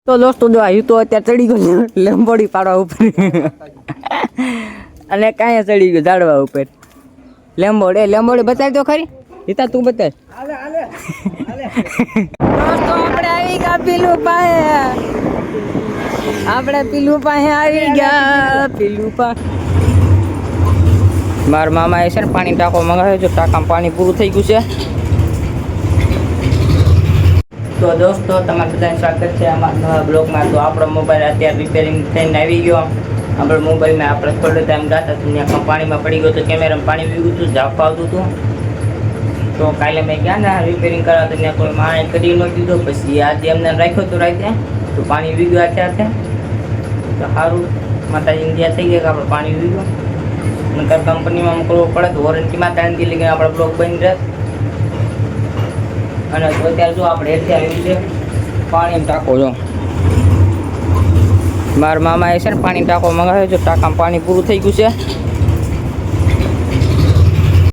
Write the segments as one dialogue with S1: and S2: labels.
S1: તો દોસ્તો જો આવ્યું તો અત્યારે ચડી ગયું લેમ્બોડી પાડવા ઉપર અને કાંઈ ચડી ગયું ઝાડવા ઉપર લેમ્બોડી બતાવી તો ખરી રીતા તું બતાવ દોસ્તો આપણે આવી ગયા પીલું પાસે આવી ગયા પીલું પાસે મારા મામા એ છે ને પાણી ટાંકો મંગાવ્યો છે ટાંકામાં પાણી પૂરું થઈ ગયું છે તો દોસ્તો તમારું બધાને સ્વાગત છે અમારા નવા બ્લોગમાં તો આપણો મોબાઈલ અત્યારે રિપેરિંગ થઈને આવી ગયો આપણો મોબાઈલમાં આપણે થોડો ટાઈમ ગાતા હતું ત્યાં પાણીમાં પડી ગયો તો કેમેરામાં પાણી વીગું હતું ઝાપ આવતું હતું તો કાલે મેં ગયા ને રિપેરિંગ કરાવતા ત્યાં કોઈ માણે કરી ન દીધો પછી આજે એમને રાખ્યો તો રાતે તો પાણી વીગ્યું અત્યારે તો સારું માતાજી ઇન્ડિયા થઈ ગયા કે આપણે પાણી વીગ્યું નકર કંપનીમાં મોકલવો પડે તો વોરંટીમાં 3 દી લઈને આપણે બ્લોક બંધ રહે અને અત્યારે જો આપણે હેઠે આવ્યું છે પાણી ટાંકો જો મારા મામાએ છે ને પાણી ટાંકો મંગાવ્યો છે ટાંકામાં પાણી પૂરું થઈ ગયું છે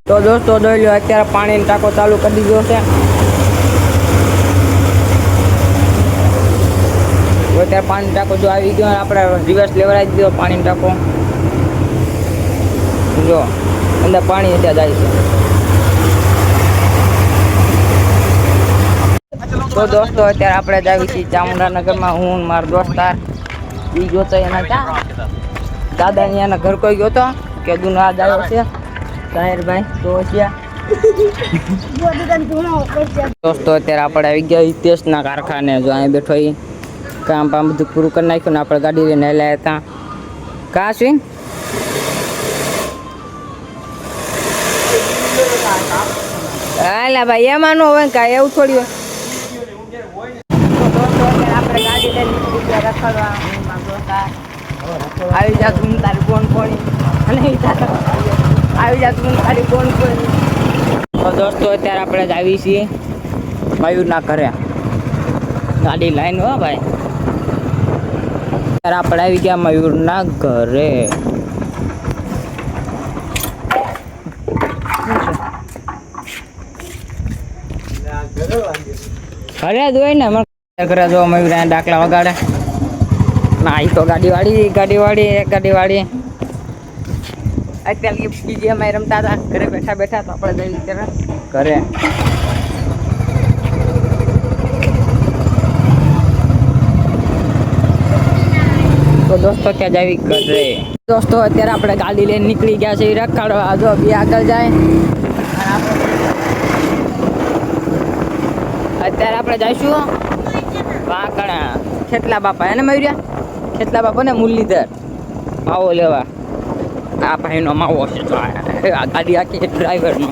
S1: તો દોસ્તો જોઈ લો અત્યારે પાણીનો ટાંકો ચાલુ કરી દીધો છે અત્યારે પાણી ટાંકો જો આવી ગયો આપણે રિવર્સ લેવડાવી દીધો પાણીનો ટાંકો જો અંદર પાણી અત્યારે જાય છે તો દોસ્તો અત્યારે આપણે જ આવી છીએ ચામુંડાનગરમાં હું મારો દોસ્તાર એ જોતો એના ક્યાં દાદાની એના ઘર કોઈ ગયો તો કે દુના જ આવ્યો છે સાહેરભાઈ તો દોસ્તો અત્યારે આપણે આવી ગયા હિતેશના કારખાને જો અહીં બેઠો એ કામ બધું પૂરું કરી નાખ્યું ને આપણે ગાડી લઈને લાવ્યા હતા કાં સ્વિંગ હાલા ભાઈ એમાં ન હોય કાંઈ એવું થોડી હોય આપણે ગાડી લઈને રખડવા આવી જાત હું તારી કોણ કોણી અને આવી જાત હું તારી કોણ કોણી તો દોસ્તો અત્યારે આપણે જ આવી છીએ મયુરના ઘરે ગાડી લાઈન હો ભાઈ અત્યારે આપણે આવી ગયા મયુરના ઘરે ઘરે જ હોય ને ઘરે જો મયુર ડાકલા વગાડે ના એ તો ગાડીવાળી અત્યારે બીજી અમે રમતા હતા ઘરે બેઠા તો આપણે જઈ ઘરે તો દોસ્તો ક્યાં જ આવી ઘરે દોસ્તો અત્યારે આપણે ગાડી લઈને નીકળી ગયા છે રખડવા જો બી આગળ જાય અત્યારે આપણે જઈશું વાંકણા ખેતલા બાપા એને મયુર્યા ખેતલા બાપા ને મુરલીધર માવો લેવા આ ભાઈનો માવો છે તો આ ગાડી આખી ડ્રાઈવરનો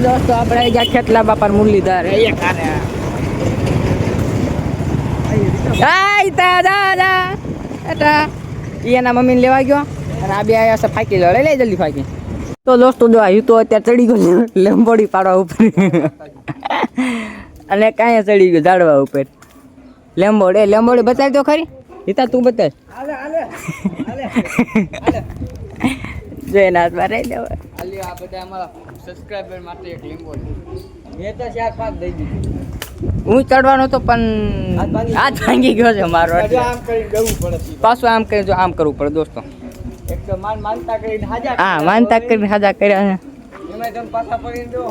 S1: દોસ્તો આપણે જ્યાં ખેતલા બાપા મુરલીધર એના મમ્મીને લેવા ગયો અને આ બે આવ્યા છે ફાંકી લો લઈ જલ્દી ફાંકી તો દોસ્તો જો આવ્યું તો અત્યારે ચડી ગયું લેમ્બોડી પાડવા ઉપર અને કાંઈ ચડી ગયું ઝાડવા ઉપર લેમ્બોડી બતાવી તો ખરી રીતા તું બતાવ જોઈને હાથમાં રહી લેવા આ બધા અમારા સબસ્ક્રાઇબર માટે એક લેમ્બોડી મેં તો 4-5 દઈ દીધું હું ચડવાનો તો પણ હાથ ભાંગી ગયો છે મારો આમ કરીને જવું પડે પાછું આમ કરી આમ કરવું પડે દોસ્તો એક તો માનતા કરીને હાજા હા માનતા કરીને હાજા કર્યા છે એમાં તમે પાછા પડીને દો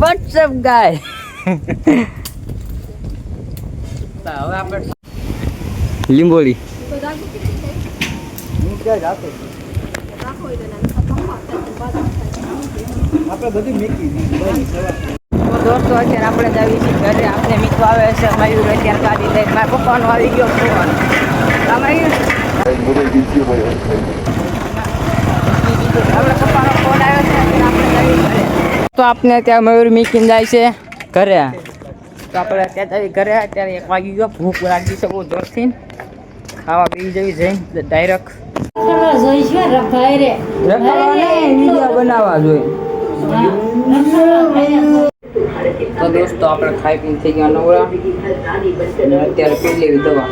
S1: What's up guys? હવે આપણે લીંબોડી આપણે બધી મેકી દોસ્તો અત્યારે આપણે જ આવી છીએ ઘરે આપણે મિત્રો આવે છે મયુર અત્યારે ગાડી લઈને મારા પપ્પાનો આવી ગયો ફોન આપણે પપ્પાનો ફોન આવ્યો છે એટલે આપણે જઈએ ઘરે. તો આપણે ત્યાં મયુર મીકીને જાય છે ઘરે. તો આપણે ત્યાં જઈએ ઘરે. અત્યારે 1 વાગી ગયો. ભૂખ લાગી છે બહુ જોરથી. ખાવા પી જવી જઈને ડાયરેક્ટ વિડીયો બનાવવા જોઈએ. તો દોસ્તો આપણે ખાઈ પીને થઈ ગયા નવરા. અત્યારે પી લેવી દવા.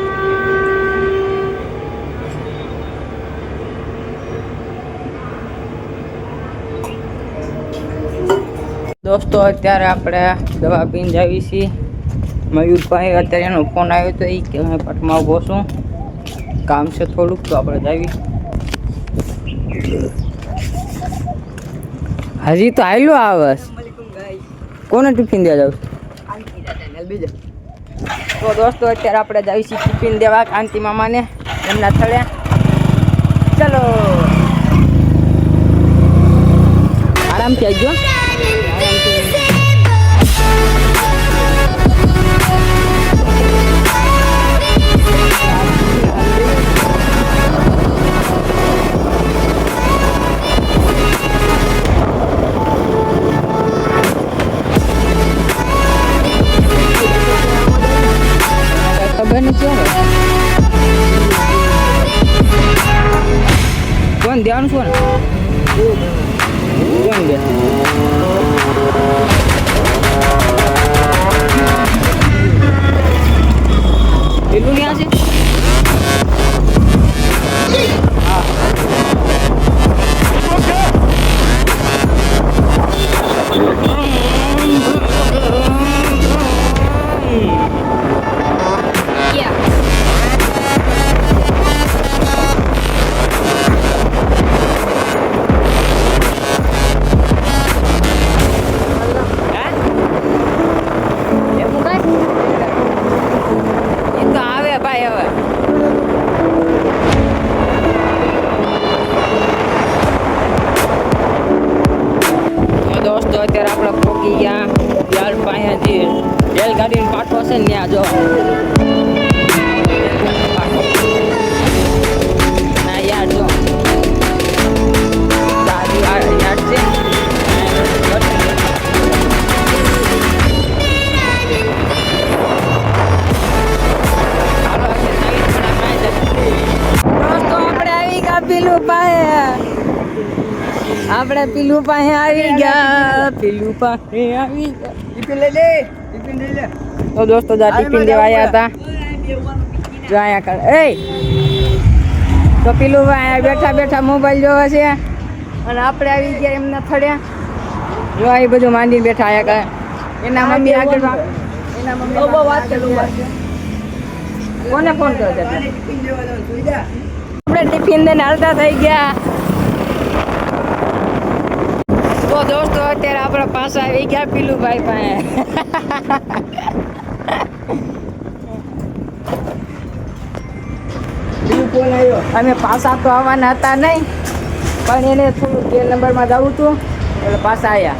S1: દોસ્તો અત્યારે આપણે દવા પીને જાવી છીએ. મયુરભાઈ અત્યારે એનો ફોન આવ્યો તો એ કે હું પટમાં ઊભો છું, કામ છે થોડુંક, તો આપણે જાવી. હજી તો આયલો આવે. કોને ટિફિન દેવા જાવ? તો દોસ્તો અત્યારે આપણે જાવી છીએ ટિફિન દેવા કાંતિ મામાને એમના સ્થળે. ચલો આરામથી આવજો. ખબર નથી કોણ ધ્યાન શું કોણ દે એટલું ક્યાં છે? દોસ્તો અત્યારે આપણે પહોંચી ગયા યાર પાસે જે રેલગાડીનો પાટો છે ને ત્યાં જો ના યાર જો યાર છે. દોસ્તો આપણે આવી ગયા પીલું પાસે. આપણે પીલું પાસે આવી ગયા. પીલું પાસે આવી ગયા. ટિફિન લઈ લે. તો દોસ્તો જા ટિફિન દેવા આવ્યા હતા. જો અહીંયા કર એ તો પીલું ભાઈ બેઠા બેઠા મોબાઈલ જોવે છે અને આપણે આવી ગયા એમના થડ્યા. જો આ બધું માંડીને બેઠા આયા કરે. એના મમ્મી આગળ એના મમ્મી વાત કરું. કોને ફોન કર્યો છે? આપણે ટિફિન દઈને હાલતા થઈ ગયા. તો દોસ્તો અત્યારે આપણે પાછા આવી ગયા પીલુભાઈ પાસે. અમે પાછા તો આવવાના હતા નહીં, પણ એને થોડું 2 નંબરમાં જવું હતું એટલે પાછા આવ્યા.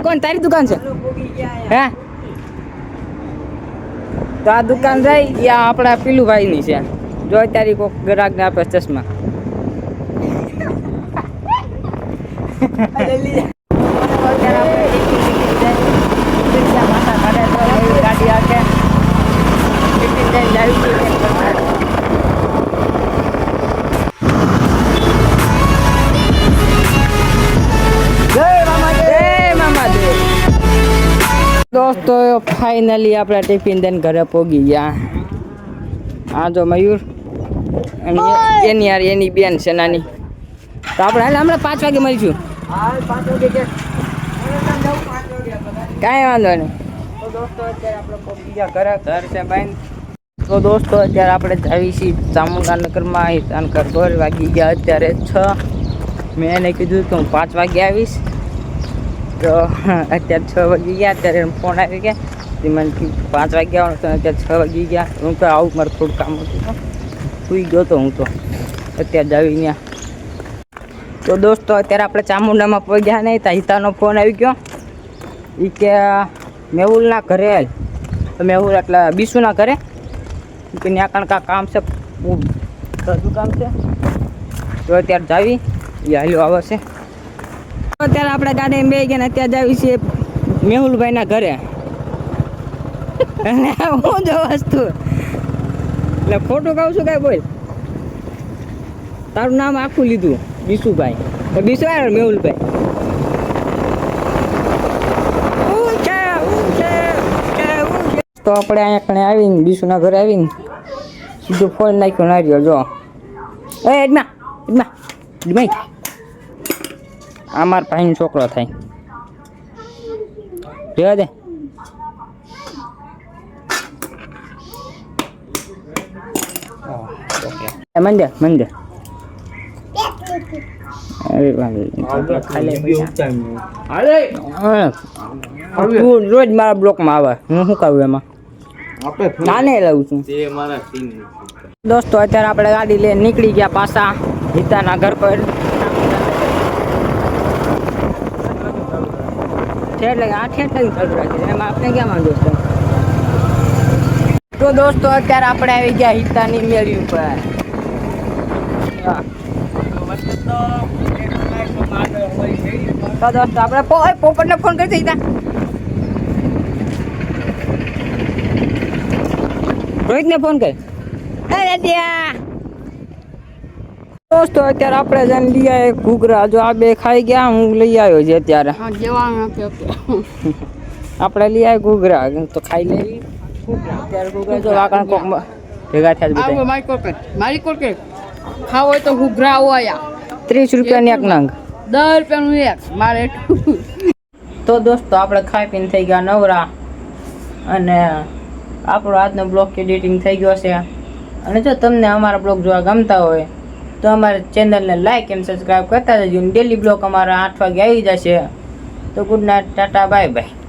S1: કોણ તારી દુકાન છે? હે તો આ દુકાન રહી ત્યાં આપણા પીલુભાઈની છે. જો અત્યારે કોઈક ગ્રાહકને આપે ચશ્મા. ગાડી આકે દોસ્તો ફાઇનલી આપણે ટિફિન દઈને ઘરે પહોંચી ગયા. આ જો મયુર એની યાર એની બેન છે નાની. તો આપણે હાલ હમણાં 5 વાગે મળીશું. કાંઈ વાંધો નહીં. તો દોસ્તો અત્યારે આપણે પહોંચી ગયા ઘરે. ઘર છે ભાઈ. તો દોસ્તો અત્યારે આપણે જાવી છીએ ચામુંડાનગરમાં. ઈતાનકર 2 વાગી ગયા. અત્યારે 6. મેં એને કીધું કે હું 5 વાગે આવીશ. તો અત્યારે 6 વાગી ગયા. અત્યારે ફોન આવી ગયા. મને 5 વાગે આવવાનું તો અત્યારે 6 વાગી ગયા. હું તો આવું મારે થોડું કામ હતું, સુઈ ગયો તો હું તો. અત્યારે જાવી ત્યાં. તો દોસ્તો અત્યારે આપણે ચામુંડામાં પહોંચ્યા નહીં. ત્યાં હિતાનો ફોન આવી ગયો. એ કે મેહુલના ઘરે હાલ. મેહુલ એટલે બીસુના ઘરે કે ત્યાં કામ છે. તો શું કામ છે તો અત્યારે જાવી એ હાલ્યો આવે છે અત્યારે આપણે ગાડીમાં બે ગયા ને અત્યારે જાવી છીએ મેહુલભાઈના ઘરે અને હું જો વસ્તુ એટલે ખોટું કહું છું કાંઈ બોલ તારું નામ આખું લીધું બીસુભાઈ તો બીસુ આવ્યો મેહુલભાઈ તો આપણે અહીંયા કણે આવીને બીસુના ઘરે આવીને સીધું ફોન નાખ્યો નાર્યો જો એ એડમા એડમા એડમાઈ આ મારા ભાઈનો છોકરો થાય રહેવા દે મંદિર મંદિર રોજ મારા બ્લોકમાં આવે હું શું કહું એમાં નાને લાવું છું દોસ્તો અત્યારે આપણે ગાડી લઈને નીકળી ગયા પાછા હિતાના ઘર પર એટલે આ ઠેઠ ચાલુ રાખી એમાં આપણે ક્યાં દોસ્તો તો દોસ્તો અત્યારે આપણે આવી ગયા હિતાની મેળી ઉપર તો દોસ્તો આપણે પોપટને ફોન કરી દીધા રોહિતને ફોન કર દોસ્તો અત્યારે આપણે જઈને લઈ આવ્યા ઘૂઘરા જો આ બે ખાઈ ગયા હું લઈ આવ્યો છે અત્યારે આપણે લઈ આવ્યા ઘૂઘરા તો ખાઈ લેવી અત્યારે ઘૂઘરા જો વાકણ કોક ભેગા થયા
S2: મારી કોકે ખાવ હોય તો ઘૂઘરા આયા
S1: 30 રૂપિયાની એક નંગ
S2: 10 રૂપિયાનું એક મારે
S1: તો દોસ્તો આપણે ખાઈ પીને થઈ ગયા નવરા અને આપણો આજનો બ્લોગ એડિટિંગ થઈ ગયો છે અને જો તમને અમારા બ્લોગ જોવા ગમતા હોય તો અમારા ચેનલને લાઈક એન્ડ સબસ્ક્રાઈબ કરતા જજો ડેલી બ્લોગ અમારા 8 વાગે આવી જશે તો good night Tata bye bye